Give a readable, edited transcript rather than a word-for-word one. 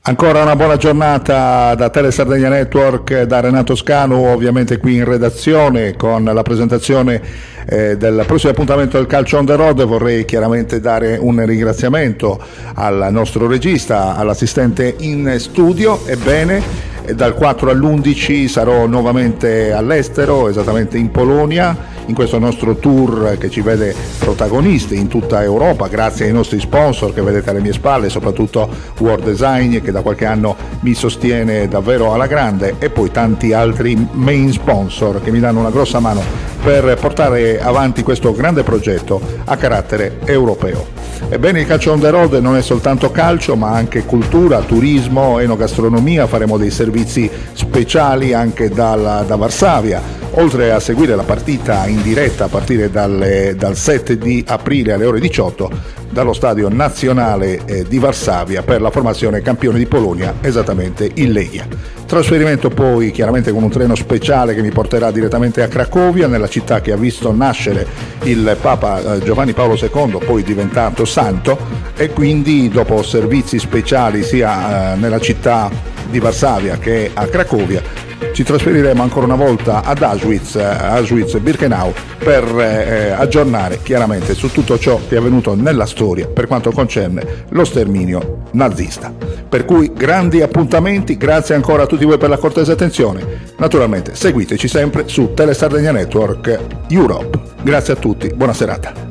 Ancora una buona giornata da Tele Sardegna Network, da Renato Scanu, ovviamente qui in redazione con la presentazione del prossimo appuntamento del Calcio on the Road. Vorrei chiaramente dare un ringraziamento al nostro regista, all'assistente in studio. Ebbene, dal 4 all'11 sarò nuovamente all'estero, esattamente in Polonia, in questo nostro tour che ci vede protagonisti in tutta Europa, grazie ai nostri sponsor che vedete alle mie spalle, soprattutto World Design, che da qualche anno mi sostiene davvero alla grande, e poi tanti altri main sponsor che mi danno una grossa mano per portare avanti questo grande progetto a carattere europeo. Ebbene, il Calcio on the Road non è soltanto calcio, ma anche cultura, turismo, enogastronomia. Faremo dei servizi speciali anche da Varsavia, oltre a seguire la partita in diretta a partire dal 7 di aprile alle ore 18 dallo Stadio Nazionale di Varsavia per la formazione campione di Polonia, esattamente il Legia. Trasferimento poi chiaramente con un treno speciale che mi porterà direttamente a Cracovia, nella città che ha visto nascere il Papa Giovanni Paolo II, poi diventato santo, e quindi dopo servizi speciali sia nella città di Varsavia che a Cracovia ci trasferiremo ancora una volta ad Auschwitz-Birkenau per aggiornare chiaramente su tutto ciò che è avvenuto nella storia per quanto concerne lo sterminio nazista. Per cui grandi appuntamenti, grazie ancora a tutti voi per la cortese attenzione. Naturalmente seguiteci sempre su Tele Sardegna Network Europe. Grazie a tutti, buona serata.